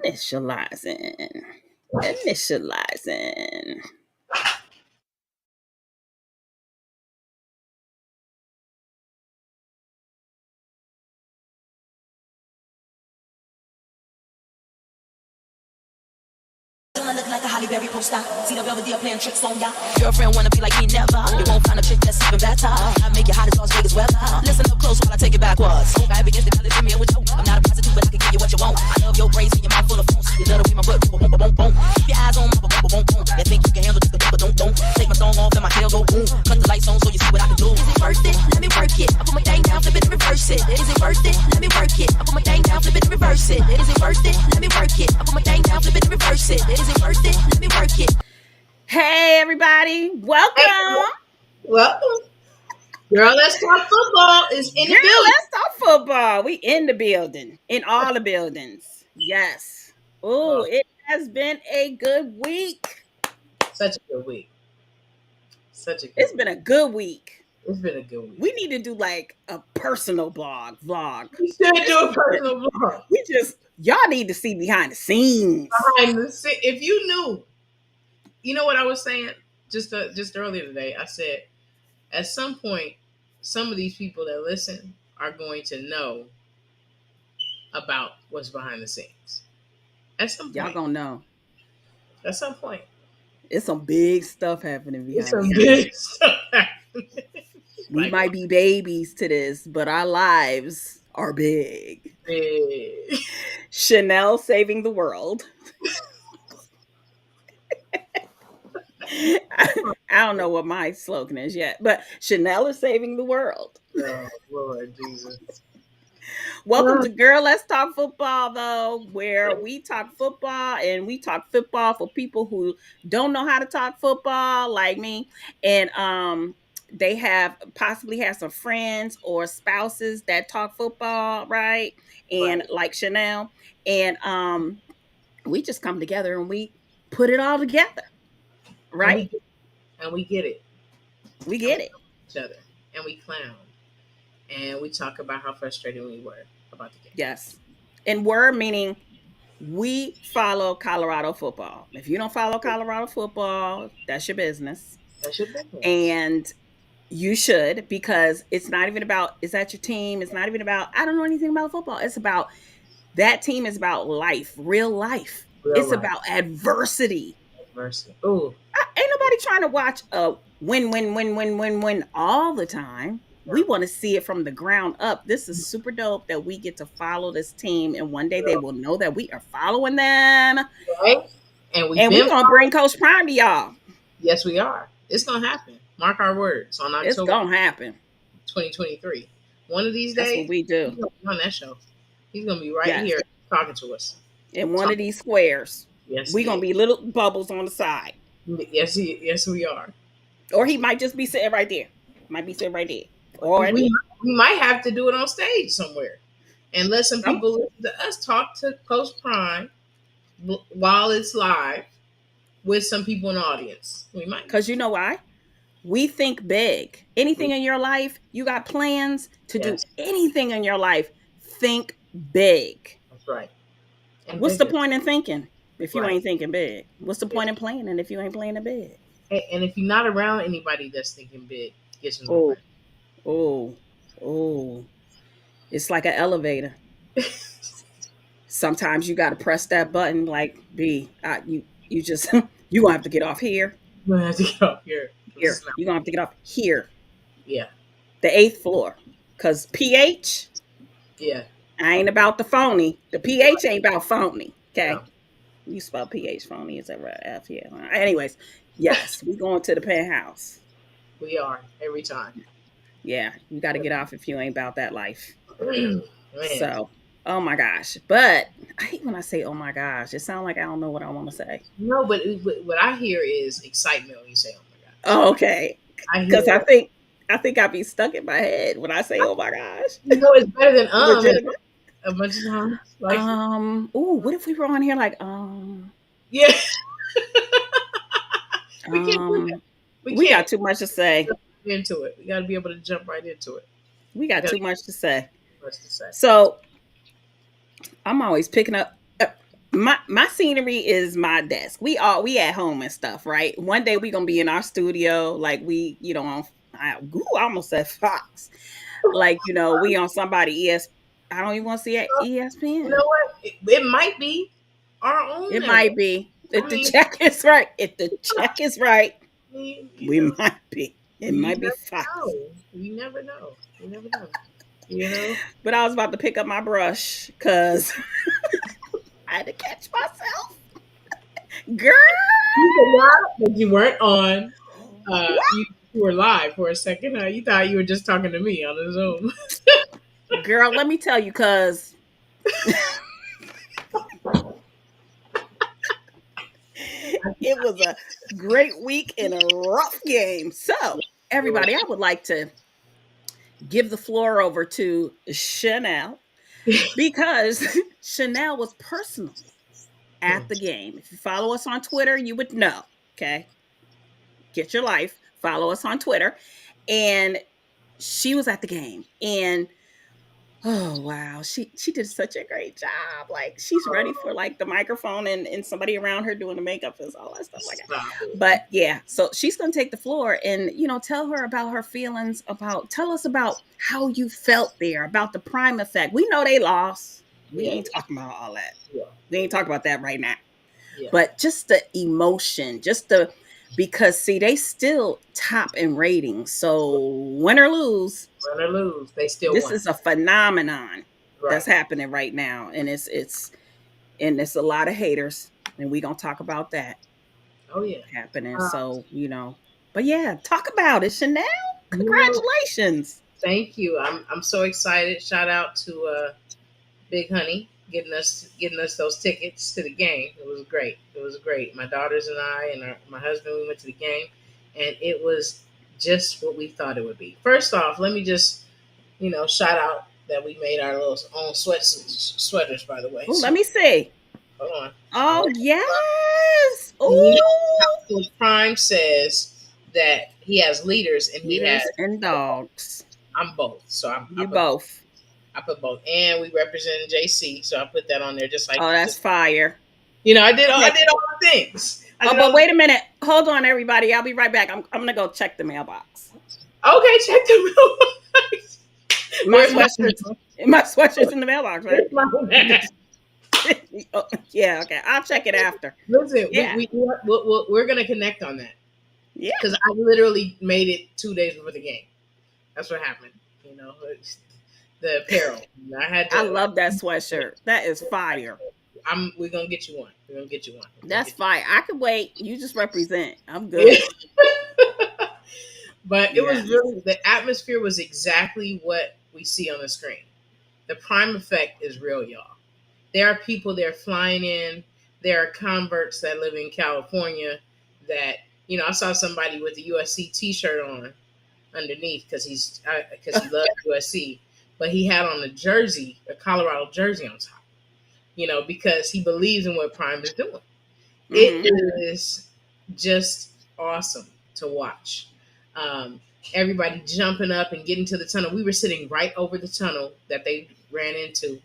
Initializing. Initializing. I look like a Holly Berry poster. See the Belvedere playing tricks on ya. Girlfriend wanna be like me never. You won't find a chick that's even better. I make it hot as Las Vegas weather. Listen up close while I take it backwards. I have against the belly from me with you. I'm not a prostitute, but I can give you what you want. I love your braids and your mouth full of phones. You love the way my butt boom, boom, boom, boom. Keep your eyes on my boom, boom, boom, boom. You think you can handle just a but don't. Take my thong off and my tail go boom. Cut the lights on so you see what I can do. Is it worth it? Let me work it. I put my thing down, flip it and reverse it. Is it worth it? Let me work it. I put my thing down, flip it and reverse it. Is it worth it? Let me work it. I put my thing down, flip it and reverse it. Is it worth it? Let me work it. Hey, everybody. Welcome. Welcome. Girl, Let's Talk Football is in the building. Let's talk football. We in the building. In all the buildings. Yes. Oh, it has been a good week. Such a good week. It's been a good week. It's been a good week. We need to do like a personal vlog. We should do a personal vlog. Y'all need to see behind the scenes. If you knew, you know what I was saying just earlier today? I said, at some point, some of these people that listen are going to know about what's behind the scenes. At some point. Y'all gonna know. At some point. It's some big stuff happening behind the scenes. Big stuff happening. We might be babies to this, but our lives are big. Big. Chanel saving the world. I don't know what my slogan is yet, but Chanel is saving the world. Oh, Lord Jesus. Welcome to Girl, Let's Talk Football, though, where we talk football, and we talk football for people who don't know how to talk football, like me. And they possibly have some friends or spouses that talk football, right? And Right. like Chanel. And we just come together and we put it all together. Right? And we get it. We get it. Each other. And we clown. And we talk about how frustrated we were about the game. Yes. And we're meaning we follow Colorado football. If you don't follow Colorado football, that's your business. That's your business. And you should, because it's not even about, is that your team? It's not even about, I don't know anything about football. It's about, that team is about life, real life. It's about adversity. Ooh. Ain't nobody trying to watch a win all the time. We want to see it from the ground up. This is super dope that we get to follow this team, and one day they will know that we are following them. Right. And we're going to bring Coach Prime to y'all. Yes, we are. It's going to happen. Mark our words. On October, it's going to happen. 2023. One of these days, that's what we do. He's going to be on that show. He's going to be right here talking to us. In one of these squares. Yes, we're going to be little bubbles on the side. Yes, we are. Or he might just be sitting right there. Might be sitting right there. Or we might have to do it on stage somewhere and let some people listen to us talk to Coach Prime while it's live with some people in the audience. We might. Because you know why? We think big. Anything in your life, you got plans to do anything in your life, think big. That's right. And what's the point in thinking if you ain't thinking big? What's the point in planning if you ain't planning big? And if you're not around anybody that's thinking big, get some more. Oh, it's like an elevator. Sometimes you got to press that button like B. You gonna have to get off here. You're gonna have to get off here. You're gonna have to get off here. Yeah. The 8th floor. Because PH. Yeah. I ain't about the phony. The PH ain't about phony. Okay. No. You spell PH phony. Is that right? F, yeah. Anyways, yes, we going to the penthouse. We are every time. Yeah, you got to get off if you ain't about that life. So, oh my gosh. But I hate when I say, oh my gosh. It sounds like I don't know what I want to say. No, but what I hear is excitement when you say, oh my gosh. Oh, okay. Because I think I be stuck in my head when I say, oh my gosh. You know, it's better than a bunch of times. Like, what if we were on here like, Yeah. We can't do that. We got too much to say. Into it. We got to be able to jump right into it. We got too much to say. So I'm always picking up my scenery is my desk. We at home and stuff, right? One day we gonna be in our studio, like we, on I almost said Fox. Like, we on somebody I don't even want to see at You know ESPN. what? It might be our own It network. might be. I If the mean, check is right. If the check is right, you we know, might be. It you might be never Fox. know. You never know. You never know. You know. But I was about to pick up my brush because I had to catch myself. Girl. You forgot that you weren't on. What? You were live for a second. Huh? You thought you were just talking to me on the Zoom. Girl, let me tell you, because it was a great week and a rough game. So, everybody, I would like to give the floor over to Chanel because Chanel was personal at the game. If you follow us on Twitter, you would know. Okay. Get your life. Follow us on Twitter. And she was at the game. And oh wow, she did such a great job. Like she's ready for like the microphone and somebody around her doing the makeup and all that stuff like that. Stop it. But yeah, so she's gonna take the floor and tell her about her feelings tell us about how you felt there, about the prime effect. We know they lost. We Yeah. ain't talking about all that. Yeah. We ain't talking about that right now. Yeah. But just the emotion, because see, they still top in ratings. So win or lose, Win or lose, they still this won. is a phenomenon Right. that's happening right now, and it's a lot of haters, and we gonna talk about that Oh yeah. happening. Uh, So but yeah, talk about it, Chanel. you know, Congratulations. thank you. I'm so excited. Shout out to Big Honey getting us those tickets to the game. It was great. It was great. My daughters and I and my husband, we went to the game, and it was just what we thought it would be. First off, let me just shout out that we made our little own sweaters. By the way, Oh, let so me see. hold on. Oh yes. And you know Oh, how Coach Prime says that he has leaders and he has leaders and dogs. I'm both. So You both. I put both, and we represent JC, so I put that on there just like Oh, that's fire. I Okay. did all the things. I Oh, did but all wait a minute. Hold on, everybody. I'll be right back. I'm gonna go check the mailbox. okay, check them out. My Where's my sweatshirts. My sweatshirt's in the mailbox, right? where's my Oh, yeah, okay. I'll check it after. Listen, Yeah. we're gonna connect on that Yeah. because I literally made it 2 days before the game. That's what happened. It's the apparel. I had I to. love that sweatshirt. That is fire. We're gonna get you one. We're gonna get you one. We're gonna That's get you fire. I can wait. You just represent. I'm one. good. But it was Yes. really the atmosphere was exactly what we see on the screen. The prime effect is real, y'all. There are people there flying in. There are converts that live in California that I saw somebody with a USC T-shirt on underneath because he loves USC, but he had on a Colorado jersey on top. Because he believes in what Prime is doing. Hmm. It is just awesome to watch. Um, Everybody jumping up and getting to the tunnel. We were sitting right over the tunnel that they ran into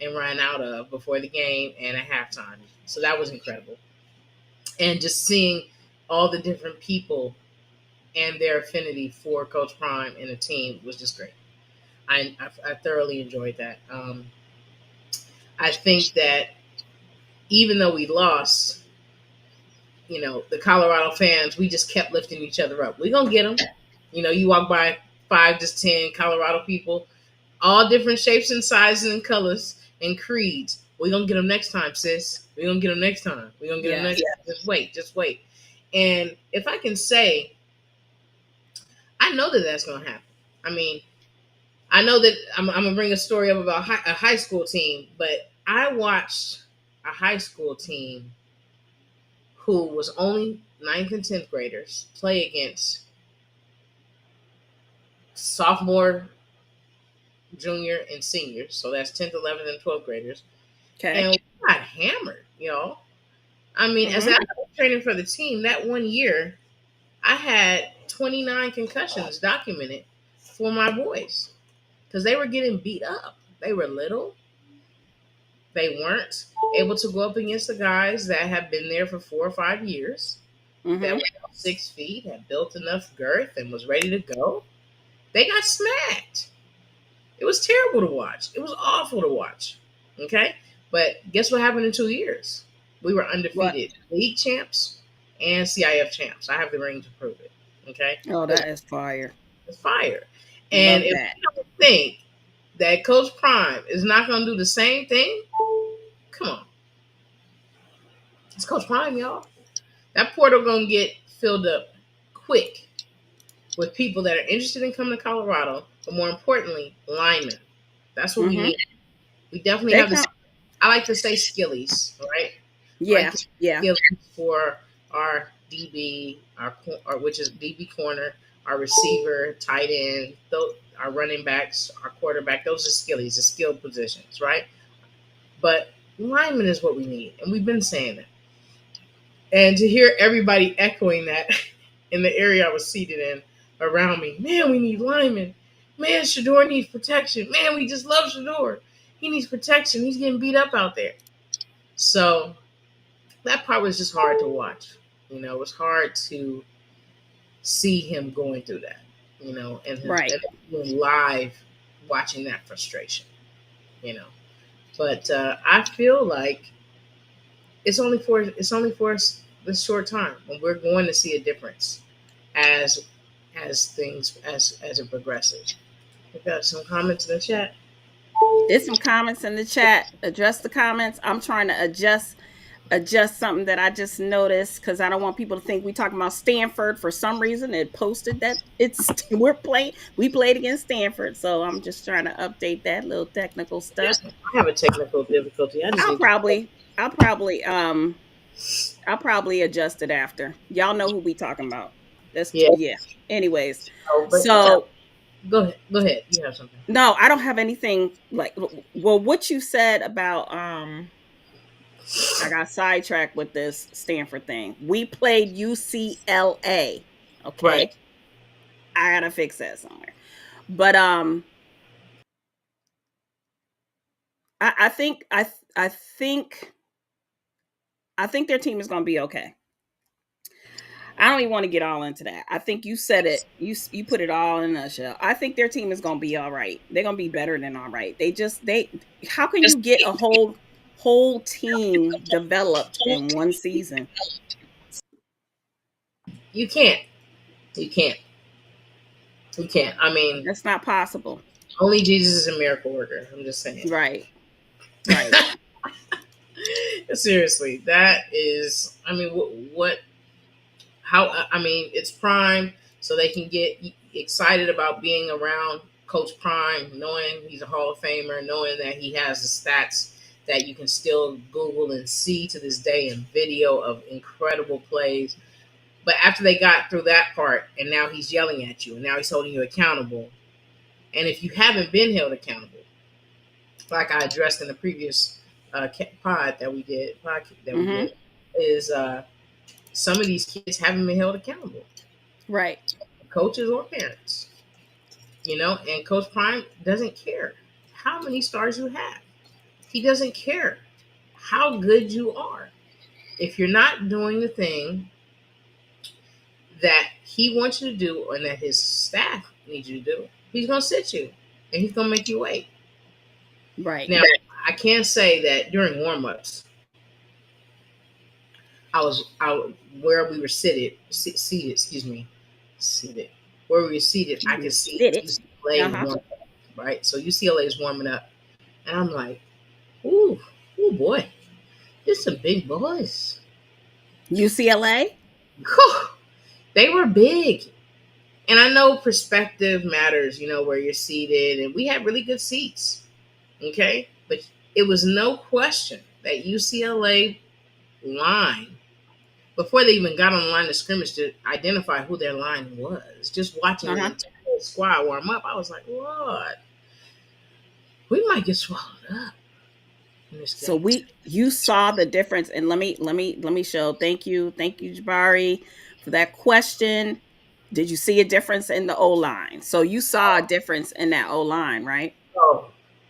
and ran out of before the game and at halftime. So that was incredible. And just seeing all the different people and their affinity for Coach Prime and the team was just great. I thoroughly enjoyed that. I think that even though we lost, the Colorado fans, we just kept lifting each other up. We're going to get them. You walk by 5 to 10 Colorado people, all different shapes and sizes and colors and creeds. We're going to get them next time, sis. We're going to get them next time. We're going to get them next time. Just wait. And if I can say, I know that that's going to happen. I mean, I know that I'm going to bring a story up about a high school team, but I watched a high school team who was only 9th and 10th graders play against sophomore, junior, and seniors. So that's 10th, 11th, and 12th graders. Okay. And we got hammered, y'all. I mean, as I was training for the team, that one year, I had 29 concussions documented for my boys because they were getting beat up. They were little. They weren't able to go up against the guys that have been there for 4 or 5 years, that were Mm-hmm. about 6 feet, had built enough girth, and was ready to go. They got smacked. It was terrible to watch. It was awful to watch. Okay? But guess what happened in 2 years? We were What? undefeated league champs and CIF champs. I have the ring to prove it. Okay? Oh, that is fire. It's fire. And Love if that. you don't think that Coach Prime is not going to do the same thing, come on. It's Coach Prime, y'all. That portal going to get filled up quick with people that are interested in coming to Colorado, but more importantly, linemen. That's what we Mm-hmm. need. We definitely They have this. come. I like to say skillies, right? I like Yeah. to say Yeah. skillies for our DB, which is DB corner, our receiver, tight end, our running backs, our quarterback. Those are skillies, the skill positions, right? But lineman is what we need, and we've been saying that. And to hear everybody echoing that in the area I was seated in around me, man, we need linemen. Man, Shador needs protection. Man, we just love Shador. He needs protection. He's getting beat up out there. So that part was just hard to watch. It was hard to see him going through that, Right. and being live watching that frustration, you know. But I feel like it's only for this short time, and we're going to see a difference as as it progresses. We got some comments in the chat. There's some comments in the chat. Address the comments. I'm trying to adjust something that I just noticed because I don't want people to think we talking about Stanford. For some reason, it posted that it's we played against Stanford, so I'm just trying to update that little technical stuff. Yes, I have a technical difficulty. I just I'll need to. probably I'll probably um I'll probably adjust it after. Y'all know who we talking about. That's Yeah. yeah. Anyways, But yeah, so go ahead. Go ahead. You have something. no, I don't have anything like well what you said about I got sidetracked with this Stanford thing. We played UCLA. Right. Okay. I gotta fix that somewhere. But I think I think I think their team is gonna be okay. I don't even want to get all into that. I think you said it. You put it all in a nutshell. I think their team is gonna be all right. They're gonna be better than all right. They how can you get a whole team developed in one season? You can't. You can't. You can't. I mean, That's not possible. only Jesus is a miracle worker. I'm just saying. Right. Right. Seriously, that is. I mean, what? How? I mean, it's Prime, so they can get excited about being around Coach Prime, knowing he's a Hall of Famer, knowing that he has the stats that you can still Google and see to this day in video of incredible plays. But after they got through that part, and now he's yelling at you, and now he's holding you accountable. And if you haven't been held accountable, like I addressed in the previous pod that we did, Mm-hmm. is some of these kids haven't been held accountable, Right. coaches or parents. And Coach Prime doesn't care how many stars you have. He doesn't care how good you are. If you're not doing the thing that he wants you to do and that his staff needs you to do, he's going to sit you and he's going to make you wait. Right. Now, I can't say that during warm-ups, I was out where we were seated, excuse me, seated. Where we were seated, I could see Did it. UCLA Uh-huh. warming up, right? So UCLA is warming up. And I'm like, ooh, oh boy, there's some big boys. UCLA? Whew, they were big. And I know perspective matters, where you're seated, and we had really good seats. Okay? But it was no question that UCLA line, before they even got on the line of scrimmage to identify who their line was, just watching the Uh-huh. entire squad warm up, I was like, Lord, we might get swallowed up in this So game. you saw the difference, and let me show. Thank you, Jabari, for that question. Did you see a difference in the O line? So you saw a difference in that O line, right? Oh,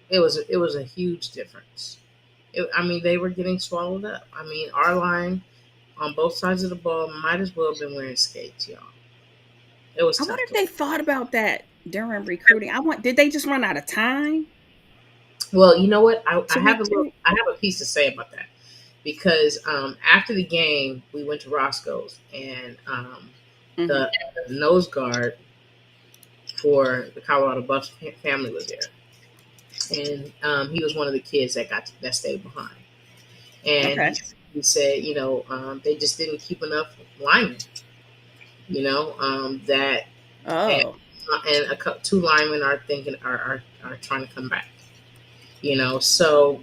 it was a huge difference. I mean, they were getting swallowed up. I mean, our line on both sides of the ball might as well have been wearing skates, y'all. It was I wonder tough if to they watch. thought about that during recruiting. Did they just run out of time Well, you know what? I to have a little, recruit? I have a piece to say about that because after the game, we went to Roscoe's and Hmm. the nose guard for the Colorado Buffs family was there, and he was one of the kids that stayed behind, and Okay. he said, they just didn't keep enough linemen, that and, Oh, two linemen are thinking are trying to come back, so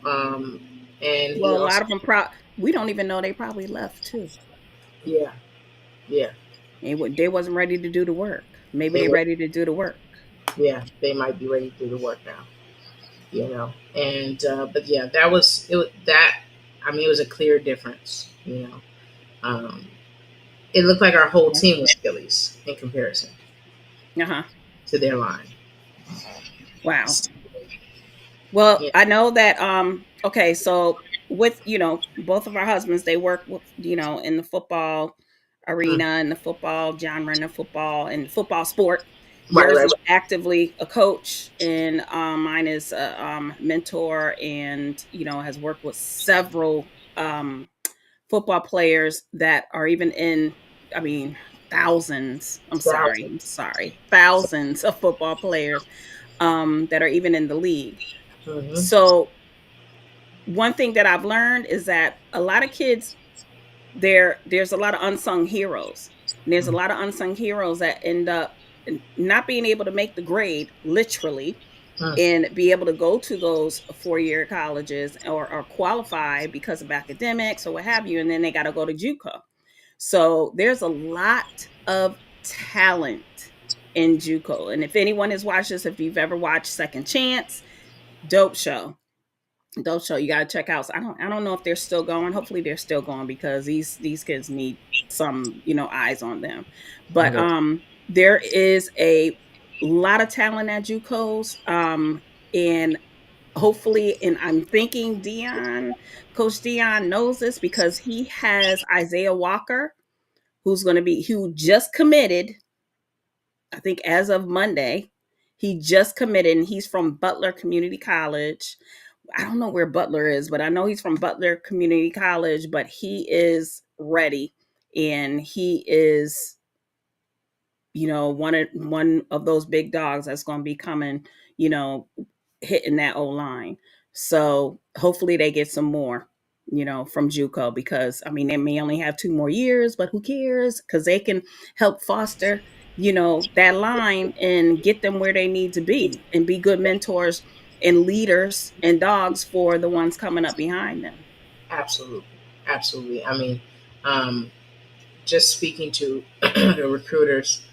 and he well, a lot also of them we don't even know they probably left too. yeah yeah They wasn't ready to do the work. Maybe they they were ready to do the work. yeah they might be ready to do the work now, and but yeah, that I mean, it was a clear difference, um, it looked like our whole team was Phillies in comparison Uh huh. to their line. Wow. Well, Yeah. I know that okay, so with both of our husbands, they work with in the football Mm. arena, in the football genre, in the football and football sport. Right, Yours right, is actively a coach, and mine is a mentor, and has worked with several football players that are even in, I mean, thousands. right. I'm sorry, thousands of football players that are even in the league. Mm-hmm. So one thing that I've learned is that a lot of kids there's a lot of unsung heroes. And there's a lot of unsung heroes that end up not being able to make the grade literally Mm. and be able to go to those 4-year colleges or qualify because of academics or what have you, and then they got to go to JUCO. So there's a lot of talent in JUCO. And if anyone has watched this, if you've ever watched Second Chance, dope show. Dope show. You gotta check out. So I don't know if they're still going. Hopefully they're still going because these kids need some, eyes on them. But Okay. there is a lot of talent at JUCOs. And hopefully, and I'm thinking Coach Dion knows this because he has Isaiah Walker, who just committed, I think as of Monday. He just committed and he's from Butler Community College. I don't know where Butler is, but I know he's from Butler Community College, but he is ready and he is, one of those big dogs that's going to be coming, you know, hitting that O line. So hopefully they get some more, from JUCO because I mean they may only have 2 more years, but who cares? Because they can help foster, that line and get them where they need to be and be good mentors and leaders and dogs for the ones coming up behind them. Absolutely, absolutely. I mean, um, just speaking to the recruiters,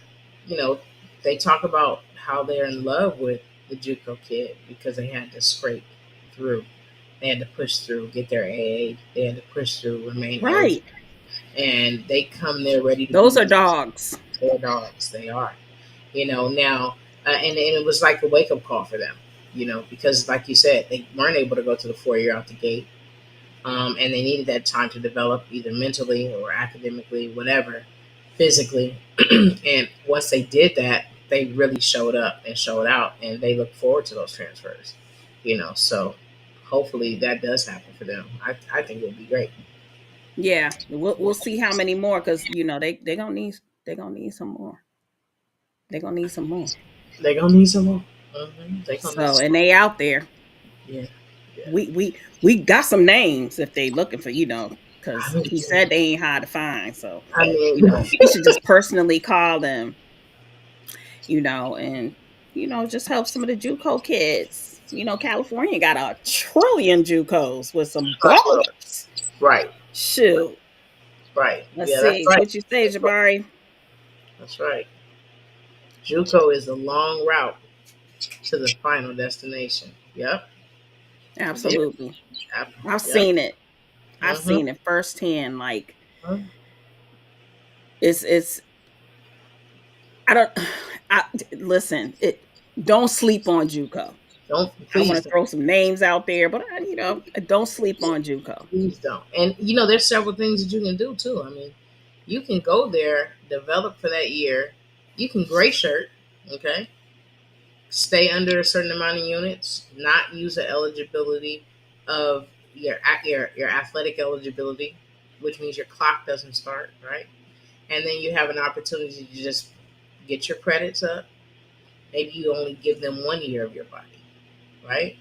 you know, they talk about how they're in love with the JUCO kid because they had to scrape through. They had to push through, get their AA. They had to push through, remain eligible, Right. and they come there ready to Those be are dogs. their dogs. They are, now, and it was like a wake up call for them, because like you said, they weren't able to go to the 4 year out the gate, and they needed that time to develop either mentally or academically, whatever, physically. And once they did that, they really showed up and showed out, and they look forward to those transfers. So hopefully that does happen for them. I think it would be great. Yeah, we'll see how many more because they gonna need some more. They're gonna need some more. They're gonna need some more. They're gonna need So some and more. they out there. Yeah, yeah. We got some names if they looking for, I because mean, he said they ain't hard to find. So, I mean, he should just personally call them, and just help some of the JUCO kids. California got a trillion JUCOs with some ballers. right, Shoot. right. Let's Yeah, that's see. right. What you say, That's right. Jabari? That's right. JUCO is a long route to the final destination. Yep. It is. Absolutely. Yep. I've Yep. seen it. I've Mm-hmm. seen it firsthand. Like it's I don't I listen, don't sleep on JUCO. Don't, I want please to don't. throw some names out there, but don't sleep on JUCO. Please don't. And there's several things that you can do too. I mean, you can go there, develop for that year. You can gray shirt, okay? Stay under a certain amount of units, not use the eligibility of your athletic eligibility, which means your clock doesn't start, right? And then you have an opportunity to just get your credits up. Maybe you only give them 1 year of your body, right?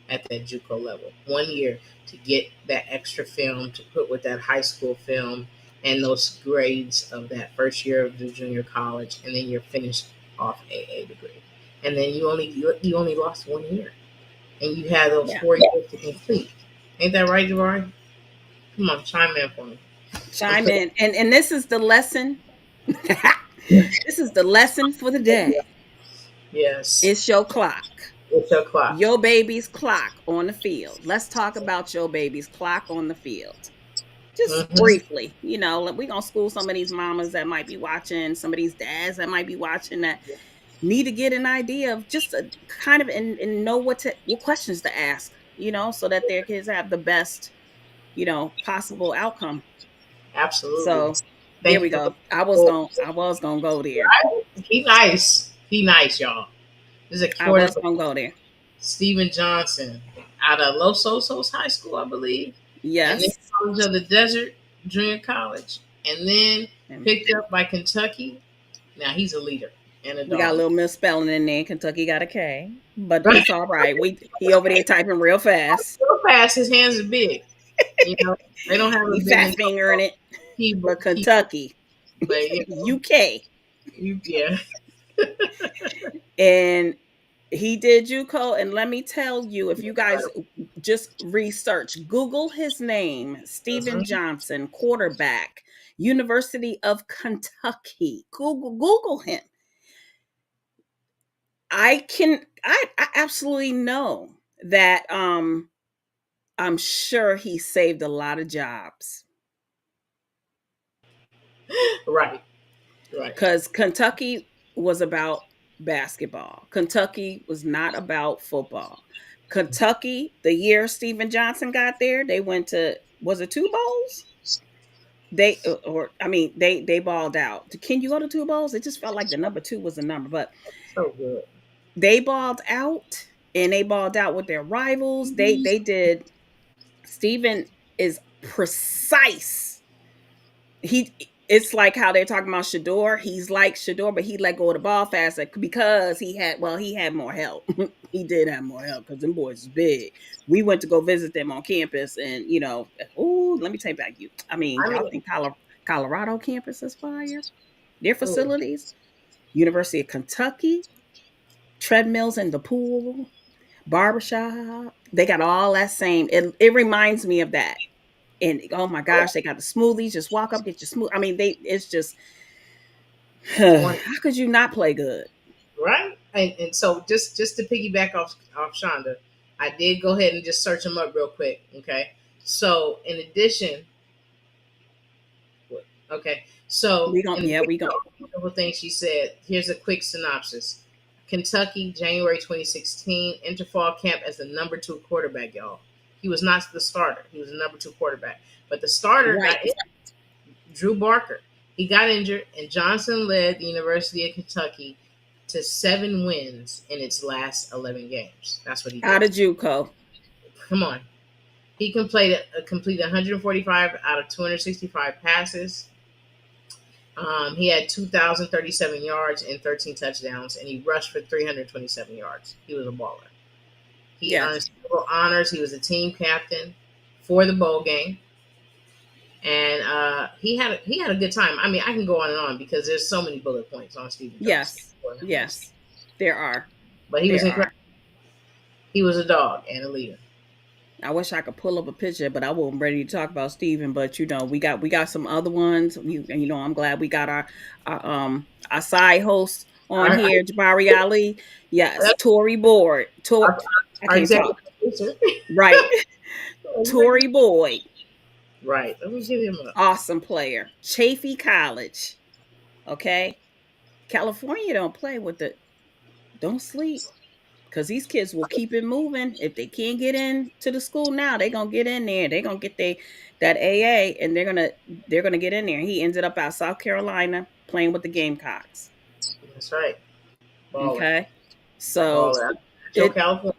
At that JUCO level, 1 year to get that extra film to put with that high school film and those grades of that first year of the junior college, and then you're finished off a degree. And then you only lost 1 year, and you had those Yeah. 4 years to complete. Ain't that right, Jabari? Come on, chime in for me. Chime in. And this is the lesson. This is the lesson for the day. Yes, It's your clock. it's your clock. Your baby's clock on the field. Let's talk about your baby's clock on the field. Just Hmm. briefly, we're going to school some of these mamas that might be watching, some of these dads that might be watching that need to get an idea of just a kind of and know what questions to ask, so that their kids have the best, possible outcome. Absolutely. So there Thank we you for go. the. I was gonna go there. Right? He nice. He nice, y'all. This is a I was quarterback, gonna go there. Stephen Johnson, out of Los Osos High School, I believe, and then Yes. College of the Desert Junior College, and then And picked up by Kentucky. Now he's a leader and a we got a dog. little misspelling in there. Kentucky got a K, but Right? it's all right. He over there typing real fast. So fast, his hands are big. You know, they don't have He a big fat enough fingering it. keyboard, But Kentucky, but UK, yeah. and he did JUCO. And let me tell you, if you guys just research, Google his name, Stephen Mhm. Johnson, quarterback, University of Kentucky. Google him. I absolutely know that I'm sure he saved a lot of jobs Right, right. cuz Kentucky was about basketball. Kentucky was not about football. Kentucky, the year Steven Johnson got there, they went to, was it two bowls? Or I mean they balled out. Can you go to two bowls? It just felt like the number 2 was the number, but So good. they balled out, and they balled out with their rivals. They did. Steven is precise. He It's like how they're talking about Shador. He's like Shador, but he let go of the ball faster because he had more help. He did have more help because them boys is big. We went to go visit them on campus, and oh, let me take back you. I mean, I y'all mean, think Colorado campus is fire? Their oh, facilities, University of Kentucky, treadmills in the pool, barbershop. They got all that same. It reminds me of that. And oh my gosh, they got the smoothies. Just walk up, get your smoothie. I mean, it's just how one. could you not play good? Right? And so just to piggyback off Shonda, I did go ahead and just search him up real quick. Okay. So in addition, okay. So We don't. in Yeah, addition we to don't. all the wonderful things she said, here's a quick synopsis. Kentucky, January 2016, enter fall camp as the number 2 quarterback, y'all. He was not the starter. He was the number 2 quarterback. But the starter got Right. Drew Barker. He got injured, and Johnson led the University of Kentucky to 7 wins in its last 11 games. That's what he Out did. of JUCO. Come on. He completed 145 out of 265 passes. He had 2,037 yards and 13 touchdowns, and he rushed for 327 yards. He was a baller. He earned Yes. several honors. He was a team captain for the bowl game. And he had a good time. I mean, I can go on and on because there's so many bullet points on Stephen Johnson. Yes. Yes. There are. But he was There incredible. are. He was a dog and a leader. I wish I could pull up a picture, but I wasn't ready to talk about Steven. But we got some other ones. I'm glad we got our side host on Our, here, Jabari Ali. Yes, Tory Boyd. our, I our can't executive talk. producer. Right. Tory Boyd, Right. Let me get him up. awesome player. Chaffey College. Okay. California don't play with the don't sleep because these kids will keep it moving. If they can't get into the school now, they're gonna get in there. They're gonna get that AA, and they're gonna get in there. He ended up out South Carolina playing with the Gamecocks. That's right. Baller. Okay, so Baller. Rancho, it California.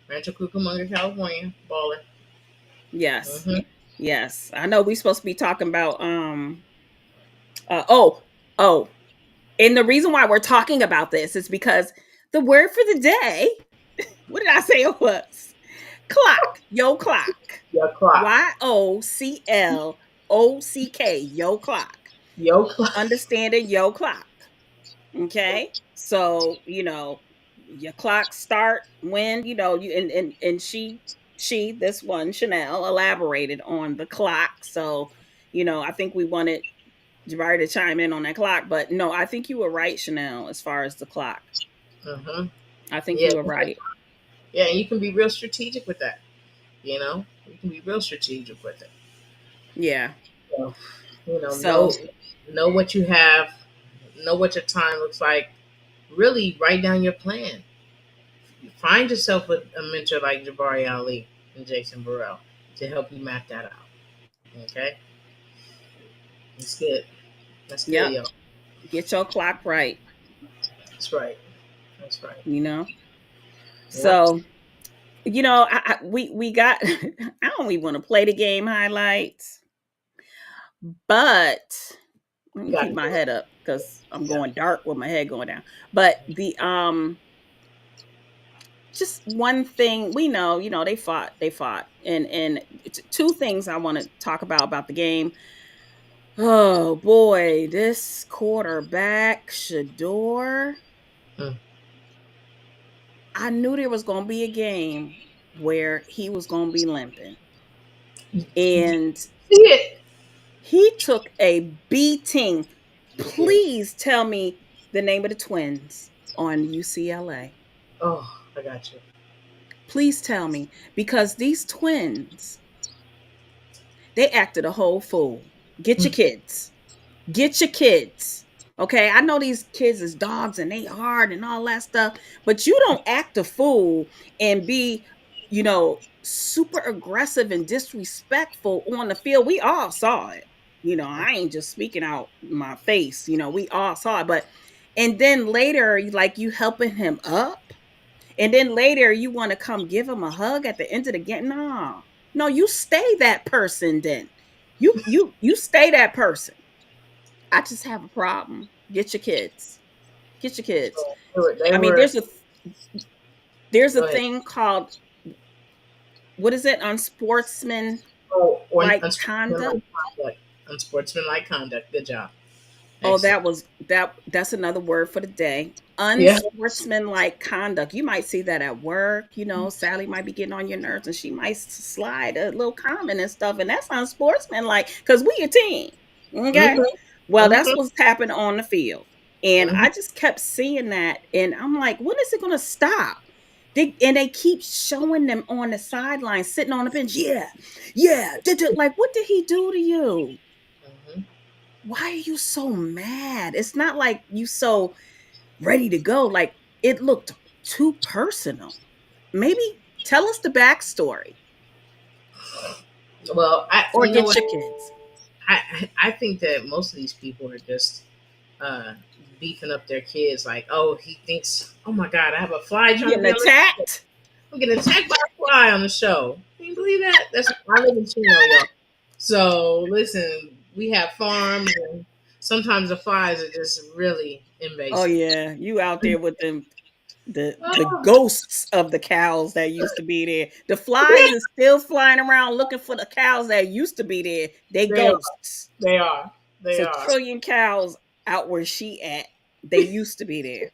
Rancho Cucamonga, California. Baller. yes, Mm-hmm. yes. I know we supposed to be talking about oh, oh, and the reason why we're talking about this is because the word for the day. What did I say it was? Clock. Yo clock. Yo clock. YOCLOCK. Yo clock. Yo clock. Understanding yo clock. Okay. So, your clock start when, you and she, this one, Chanel, elaborated on the clock. So, I think we wanted Jabari to chime in on that clock. But no, I think you were right, Chanel, as far as the clock. Mm-hmm. I think Yeah. you were right. Yeah, and you can be real strategic with that. You can be real strategic with it. Yeah. So, So know what you have, know what your time looks like. Really write down your plan. Find yourself a mentor like Jabari Ali and Jason Burrell to help you map that out. Okay, that's good. That's good, yep. yo. Get your clock right. That's right. That's right. You know. Yep. So we got. I don't even want to play the game highlights, but let me Got keep to my do it. head up because I'm Yeah. going dark with my head going down. But the just one thing we know, they fought, and it's two things I want to talk about the game. Oh boy, this quarterback Shador. Mm. I knew there was going to be a game where he was going to be limping. See And it. he took a beating. You did. Please tell me the name of the twins on UCLA. Oh, I got you. Please tell me. Because these twins, they acted a whole fool. Get your Mm. kids. Get your kids. Okay, I know these kids is dogs and they hard and all that stuff, but you don't act a fool and be, super aggressive and disrespectful on the field. We all saw it. I ain't just speaking out my face. We all saw it. But and then later, like you helping him up, and then later you want to come give him a hug at the end of the game. No, no, you stay that person. Then you stay that person. I just have a problem. Get your kids. Get your kids. They I mean, were. there's a Go ahead. thing called, what is it? Unsportsman Oh, or like conduct. unsportsmanlike conduct. Unsportsmanlike conduct. Good job. Oh, Excellent. that's another word for the day. Yeah. Unsportsmanlike conduct. You might see that at work. Sally might be getting on your nerves and she might slide a little comment and stuff, and that's unsportsmanlike because we a team. Okay. Mm-hmm. Well, that's Mm-hmm. what's happened on the field. And Mm-hmm. I just kept seeing that. And I'm like, when is it gonna stop? They keep showing them on the sideline, sitting on the bench. Yeah, yeah. Like, what did he do to you? Mm-hmm. Why are you so mad? It's not like you so ready to go. Like, it looked too personal. Maybe tell us the backstory Well, or you know get what? your kids. I think that most of these people are just uh, beefing up their kids. Like, oh, he thinks, oh my God, I have a fly trying to Getting be on the show. attacked. I'm getting attacked by a fly on the show. Can you believe that? I live in Chino, y'all. So listen, we have farms, and sometimes the flies are just really Oh invasive. yeah, you out there with them the Oh, ghosts of the cows that used to be there. The flies is still flying around looking for the cows that used to be there. They they are. ghosts. They are. It's They a are. trillion cows out where she at. They used to be there.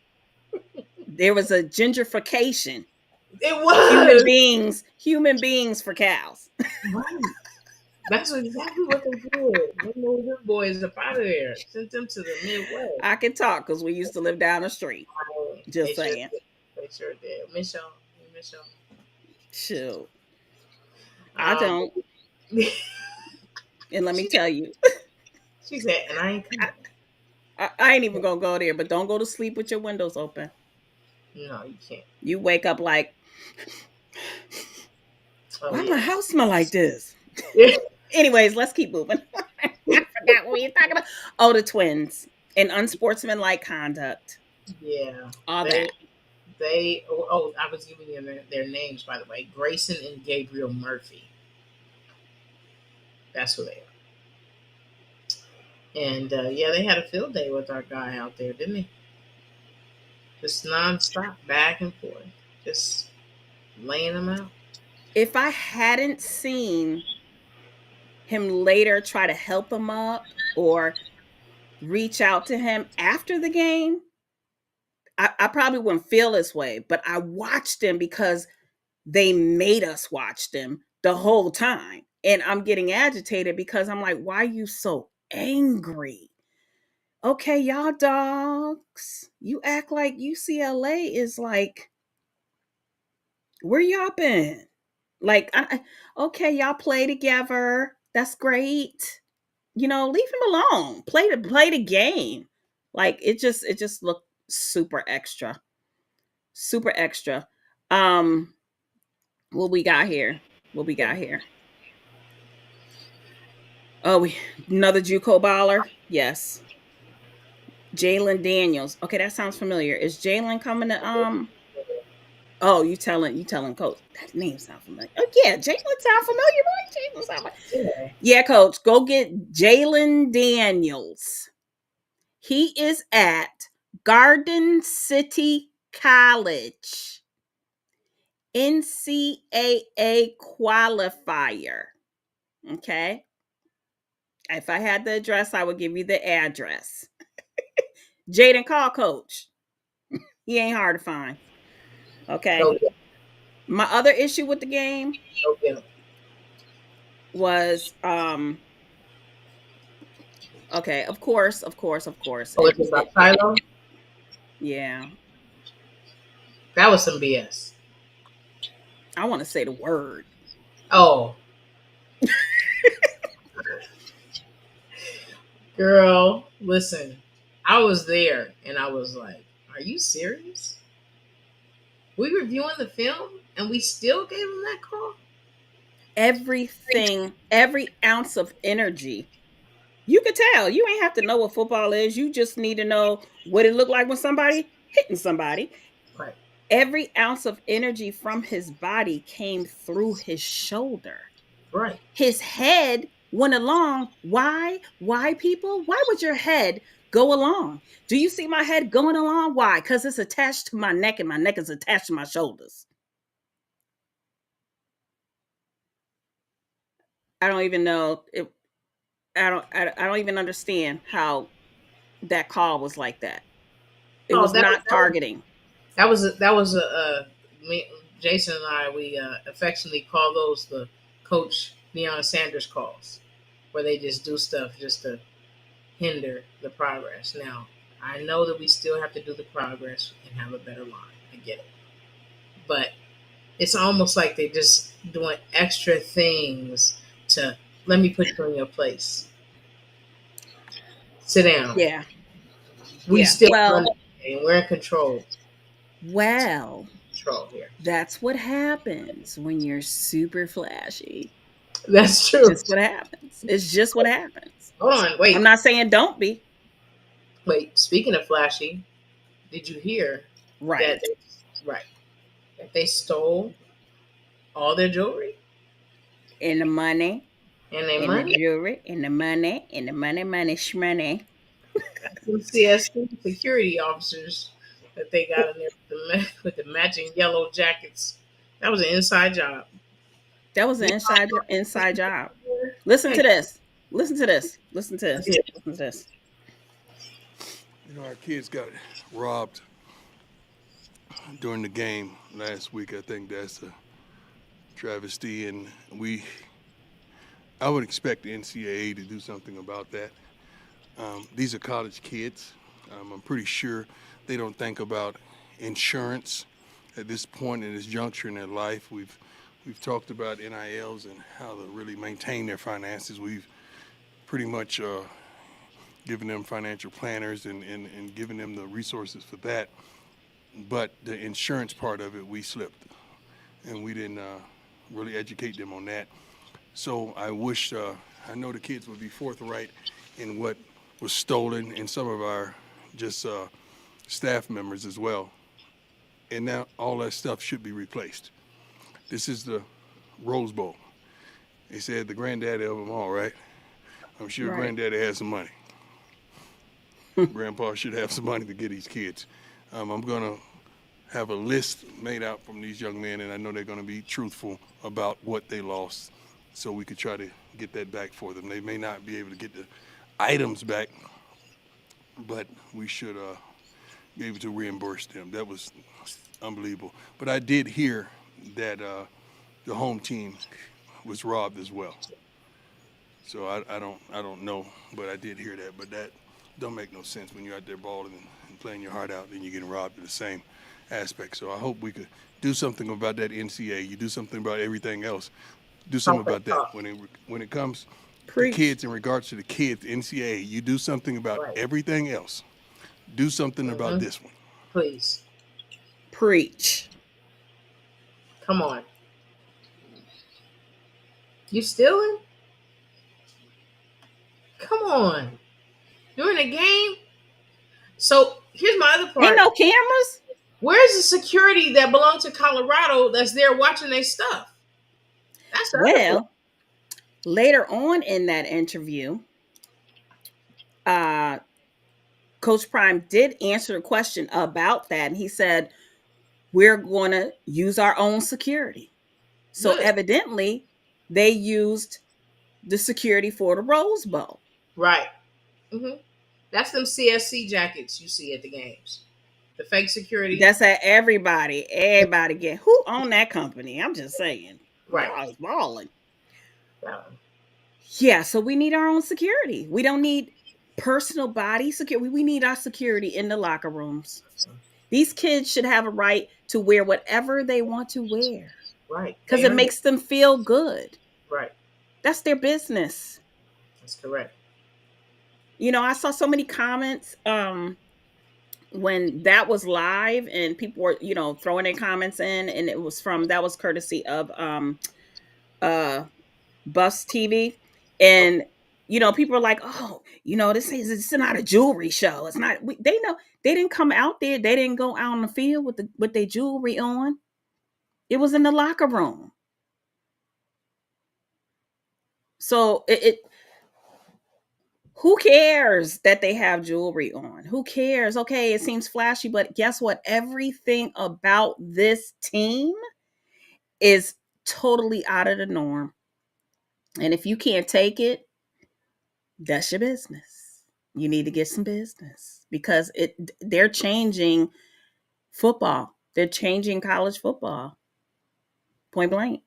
There was a gentrification. It Human was. beings, human beings for cows. Right. That's exactly what they did. They moved them boys up out of there, sent them to the Midwest. I can talk because we used to live down the street. They Just sure saying. did. They sure did. Miss y'all. We miss y'all. Shoot. I Um, don't. And let me she, tell you, she said, and I ain't I, coming. I ain't even gonna go there, but don't go to sleep with your windows open. No, you can't. You wake up like, Oh why my yeah. house smell like this? Yeah. Anyways, let's keep moving. I forgot what we were talking about. Oh, the twins and unsportsmanlike conduct. Yeah. All They that. I was giving you their names, by the way. Grayson and Gabriel Murphy. That's who they are. And yeah, they had a field day with our guy out there, didn't they? Just nonstop, back and forth, just laying them out. If I hadn't seen him later try to help him up or reach out to him after the game, I probably wouldn't feel this way. But I watched him because they made us watch them the whole time. And I'm getting agitated because I'm like, why are you so angry? Okay, y'all dogs. You act like UCLA is like, where y'all been? Like, okay, y'all play together. That's great. Leave him alone. Play the game. Like it just looked super extra. Super extra. Um, what we got here? What we got here? Oh, another JUCO baller. Yes, Jalen Daniels. Okay, that sounds familiar. Is Jalen coming to? Oh, you telling Coach that name sound familiar? Oh yeah, Jalen sound familiar, boy. Jalen sound familiar. Yeah. Yeah, Coach, go get Jalen Daniels. He is at Garden City College. NCAA qualifier. Okay. If I had the address, I would give you the address. Jaden, call Coach. He ain't hard to find. Go Okay. get 'em. My other issue with the game Go get 'em. was okay, of course. Oh, it's about Shiloh. Yeah. That was some BS. I want to say the word. Oh, girl, listen. I was there and I was like, "Are you serious? We reviewing the film and we still gave him that call?" Everything, every ounce of energy. You could tell. You ain't have to know what football is. You just need to know what it looked like when somebody hitting somebody. Right, Every ounce of energy from his body came through his shoulder. right, His head went along. Why? Why, people? Why would your head go along? Do you see my head going along? Why? Because it's attached to my neck and my neck is attached to my shoulders. I don't even know. I don't even understand how that call was like that. It Oh, was not targeting. me, Jason and I. We affectionately call those the Coach Deion Sanders calls, where they just do stuff just to hinder the progress. Now, I know that we still have to do the progress and have a better line. I get it, but it's almost like they're just doing extra things to let me put you in your place. Sit down. Yeah. We Yeah. still Well, run the game. We're in control. well, Control here. that's what happens when you're super flashy. That's It's true. just what happens. It's just what happens. Hold on. I'm Wait. not saying don't be. Wait. Speaking of flashy, did you hear that? Right. Right. That they stole all their jewelry In the money, and their in the money. jewelry, in the money, in the money, shmoney. Some CSC security officers that they got in there with the matching yellow jackets. That was an inside job. That was an You inside job. Listen Hey, to this. Listen to this. Listen to let's this. hear it. Listen to this. Our kids got robbed during the game last week. I think that's a travesty, and I would expect the NCAA to do something about that. These are college kids. I'm pretty sure they don't think about insurance at this point in this juncture in their life. We've talked about NILs and how to really maintain their finances. We've pretty much given them financial planners and given them the resources for that. but the insurance part of it, we slipped, and we didn't really educate them on that. So I wish I know the kids would be forthright in what was stolen, and some of our just staff members as well. And now all that stuff should be replaced. This is the Rose Bowl. They said the granddaddy of them all, right? I'm sure Right. granddaddy has some money. Grandpa should have some money to get these kids. I'm gonna have a list made out from these young men, and I know they're gonna be truthful about what they lost, so we could try to get that back for them. They may not be able to get the items back, but we should be able to reimburse them. That was unbelievable. But I did hear that the home team was robbed as well. So I don't know, but I did hear that. But that don't make no sense when you're out there balling and playing your heart out, and you're getting robbed of the same aspect. So I hope we could do something about that NCA. You do something about everything else. Do something Talk that about that talk. when it comes to Preach. kids in regards to the kids NCA. You do something about Right. everything else. Do something about Mm-hmm. this one. Please. Preach. Come on. You stealing? Come on. During the game? So here's my other Ain't part. no cameras? Where's the security that belonged to Colorado that's there watching their stuff? That's the other part. Well, later on in that interview, uh, Coach Prime did answer a question about that. And he said, we're going to use our own security. So Good. evidently, they used the security for the Rose Bowl. Right. hmm That's them CSC jackets you see at the games. The fake security. That's at everybody get who own that company. I'm just saying. Right. Y'all is balling. Um, Yeah, so we need our own security. We don't need personal body security. We need our security in the locker rooms. These kids should have a right to wear whatever they want to wear right. because They it earned it. makes them feel good. Right. That's their business. That's correct. You know, I saw so many comments when that was live and people were, throwing their comments in, and it was that was courtesy of uh Bus TV. And people are like, oh, this is not a jewelry show. It's not. They know they didn't come out there. They didn't go out on the field with their jewelry on. It was in the locker room. So who cares that they have jewelry on? Who cares? Okay, it seems flashy, but guess what? Everything about this team is totally out of the norm. And if you can't take it, that's your business. You need to get some business because they're changing football. They're changing college football. Point blank.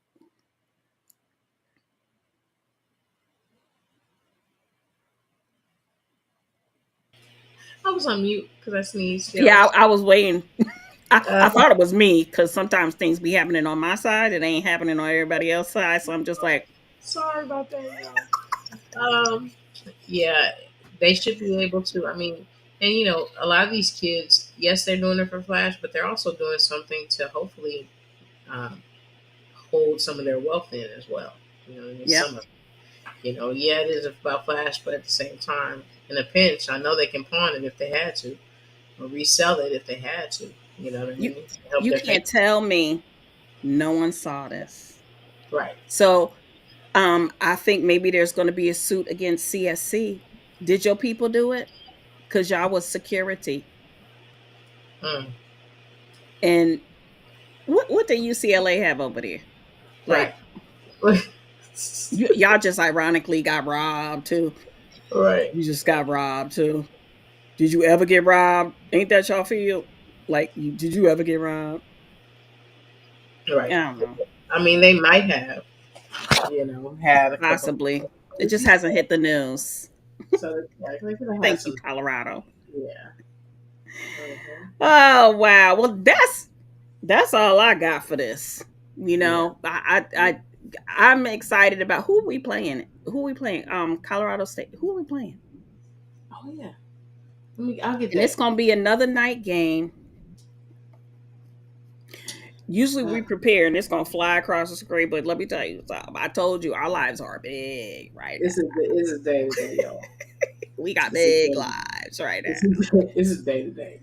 I was on mute because I sneezed. Yeah, Yes. I was waiting. I Uh, thought it was me because sometimes things be happening on my side. It ain't happening on everybody else's side. So I'm just like, sorry about that, y'all. Yeah, they should be able to. I mean, and a lot of these kids, yes, they're doing it for flash, but they're also doing something to hopefully um, hold some of their wealth in as well. I mean, yep. some of yeah, it is about flash, but at the same time, in a pinch, I know they can pawn it if they had to, or resell it if they had to. You know what I You mean? Help you their can't family. tell me no one saw this. Right. So I think maybe there's going to be a suit against CSC. Did your people do it? Because y'all was security. Mm, And what the UCLA have over there? right. Like y'all just ironically got robbed too. right. You just got robbed too. Did you ever get robbed? Ain't that y'all field? Like, did you ever get robbed? I Right. don't know. I mean, they might have, had a couple. Possibly. It just hasn't hit the news. So they could have had Thank you, some. Colorado. Yeah. Mhm. Oh wow. Well, that's all I got for this. Yeah. I'm excited about who we playing. Who we playing? Colorado State. Who are we playing? Oh yeah. I'll get And it's that. gonna be another night game. Usually we prepare and it's gonna fly across the screen, but let me tell you something. I told you our lives are big right This now. is day to day, y'all. We got This is big day. lives right This now. is this is day to day.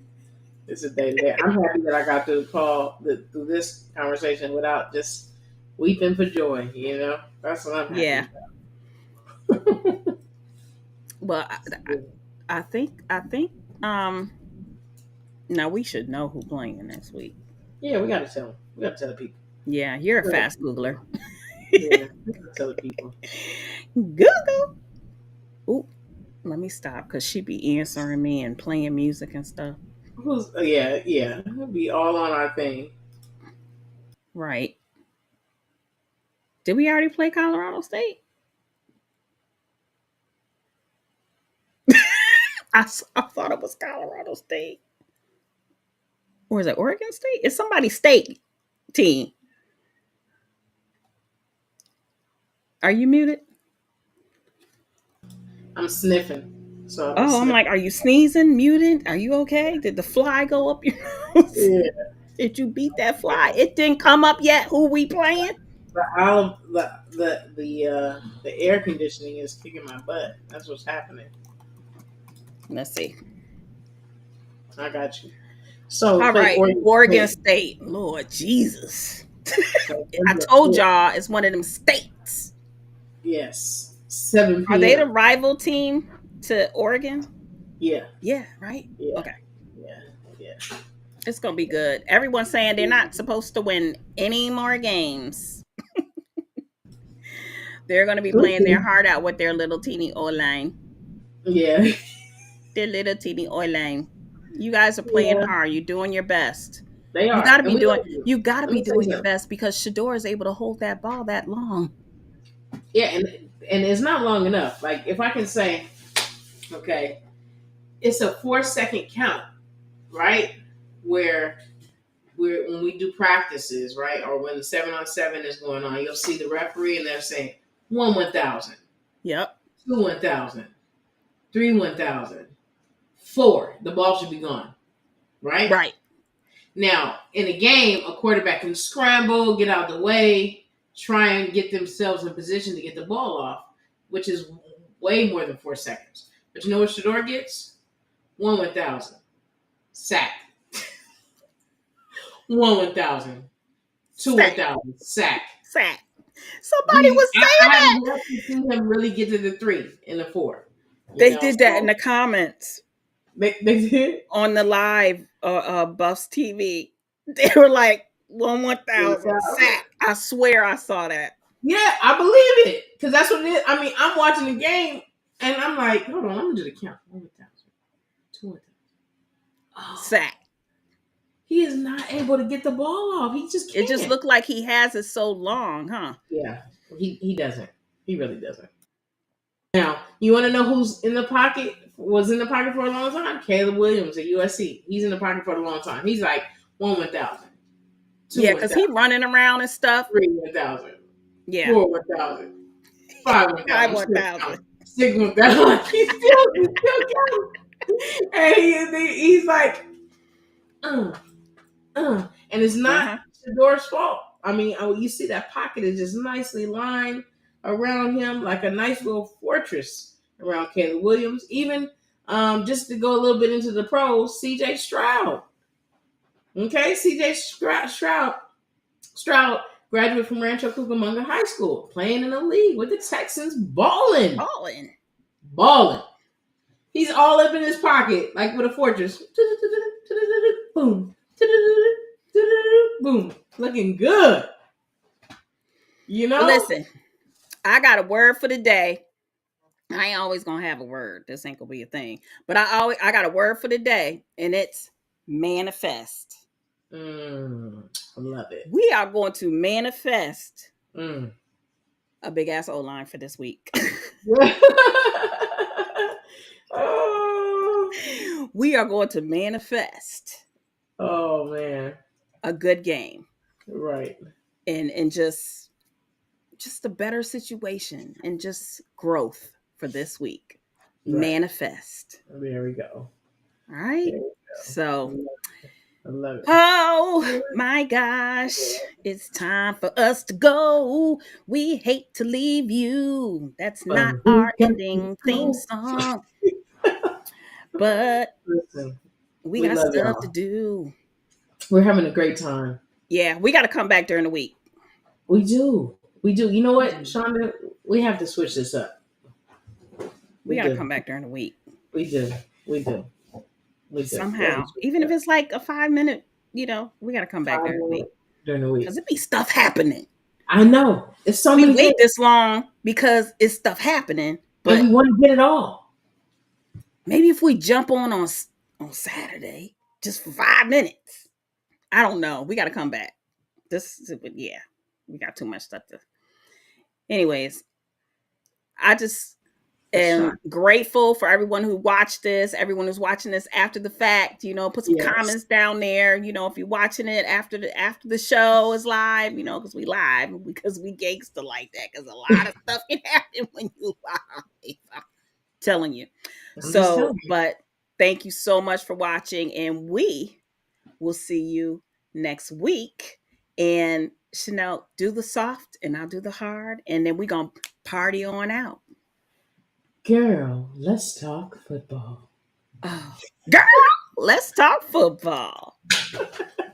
This is day to day. I'm happy that I got through the call through this conversation without just weeping for joy. You know, that's what I'm happy Yeah. about. Well, I think now we should know who playing next week. Yeah, we got to tell them. We got to tell the people. Yeah, you're a We gotta fast tell the Googler. people. Yeah, we got to tell the people. Google. Ooh, let me stop because she be answering me and playing music and stuff. Who's? Yeah. We'll be all on our thing. Right. Did we already play Colorado State? I thought it was Colorado State. Or is it Oregon State? It's somebody's state team. Are you muted? I'm sniffing, so I'm Oh, I'm like, sniffing. are you sneezing, muted? Are you okay? Did the fly go up your nose? Yeah, Did you beat that fly? It didn't come up yet. Who we playing? the air conditioning is kicking my butt. That's what's happening. Let's see. I got you. So All play right, Oregon Oregon State. State. Lord Jesus. So I Oregon told State. y'all it's one of them states. Yes, 7 Are they the p.m. rival team to Oregon? Yeah, Yeah, right? yeah, Okay. yeah, yeah. It's going to be good. Everyone's saying they're not supposed to win any more games. They're going to be playing their heart out with their little teeny O line. Yeah, Their little teeny O line. You guys are playing yeah. hard. You're doing your best. They You are, got to and be we doing love you. you got to Let me be tell you doing your something. best because Shador is able to hold that ball that long. Yeah, and it's not long enough. Like if I can say, okay, it's a 4 second count, right? Where when we do practices, right, or when the 7-on-7 is going on, you'll see the referee and they're saying 1,000, Yep. 2,000, 3,000, 4. The ball should be gone, right? Right. Now, in a game, a quarterback can scramble, get out of the way, try and get themselves in position to get the ball off, which is way more than 4 seconds. But you know what Shador gets? 1,000. Sack. 1,000. Sack. 2,000. Sack. Sack. Somebody was saying I that. haven't yet to see him really get to the 3 and the 4. They did that in the comments They did. on the live Buffs TV. They were like 1,000 1,000. sack. I swear I saw that. Yeah, I believe it. Because that's what it is. I mean, I'm watching the game and I'm like, hold on, let me do the count. 1,000. 2,000. Oh, Sack. he is not able to get the ball off. He just It just can't. looked like he has it so long, huh? Yeah, he doesn't. He really doesn't. Now, you want to know who's in the pocket? Was in the pocket for a long time? Caleb Williams at USC. He's in the pocket for a long time. He's like 1,000, 2 Yeah, because 1,000, he running around and stuff. 3 1,000, Yeah. 4 1,000, 5 5 1,000, 1,000. 6 1,000. He's still counting. And he's like, and it's not Uh-huh. Shador's fault. I mean, you see that pocket is just nicely lined around him, like a nice little fortress around Caleb Williams. Even just to go a little bit into the pros, C.J. Stroud. Okay, C.J. Stroud, graduate from Rancho Cucamonga High School, playing in the league with the Texans, balling. He's all up in his pocket, like with a fortress. Boom. Boom. Looking good. You know? Listen, I got a word for the day. I ain't always gonna have a word. This ain't gonna be a thing. But I got a word for the day, and it's manifest. I love it. We are going to manifest Mm. a big ass O line for this week. Oh. We are going to manifest Oh man. a good game Right. and just a better situation and just growth for this week. Right. Manifest. There we go. All right. There we go. So I love it. Oh my gosh, it's time for us to go. We hate to leave you. That's But not we our got to ending theme go. song, but Listen, we we got love stuff to y'all. do. We're having a great time. Yeah, we got to come back during the week. We do. We do. You know what, Mm. Shonda? We have to switch this up. We We got to do. come back during the week We do. We do. We do. We have to somehow. switch Even it if up. it's like a 5 minute, we got to come back 5 during the week minutes during the week. because it be stuff happening. I know. It's so We many wait games, this long because it's stuff happening, and but we want to get it all. maybe if we jump on Saturday just for 5 minutes. I don't know. We got to come back. We got too much stuff to. Anyways, I just It's am shot. grateful for everyone who watched this, everyone who's watching this after the fact. Put some Yes. comments down there. If you're watching it after the show is live, because we live, because we gangster like that. Because a lot of stuff can happen when you live. I'm telling you. I'm just telling you. But thank you so much for watching, and we will see you next week. And Chanel, do the soft and I'll do the hard, and then we're gonna party on out. Girl, let's talk football. Oh, girl, let's talk football.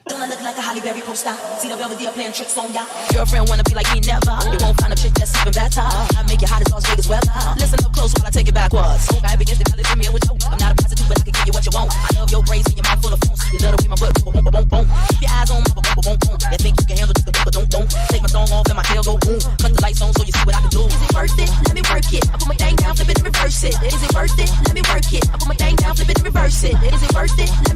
Don't I look like a Holly Berry poster? See the Belvedere playing tricks on ya. Girlfriend wanna be like me never. You won't find a chick that's even better. I make it hot as Las Vegas weather. Listen up close while I take it backwards. I begin to tell it to me with you. I'm not a prostitute, but I can give you what you want. I love your braids and your mouth full of phones. You love the way my butt boom, boom, boom, boom. Keep your eyes on my boom, boom, boom, boom. You think you can handle just a bit, but don't. Take my thong off and my tail go boom. Cut the lights on so you see what I can do. Is it worth it? Let me work it. I put my thing down, flip it and reverse it. Is it worth it? Let me work it. I put my thing down, flip it and reverse it. Is it worth it? Let me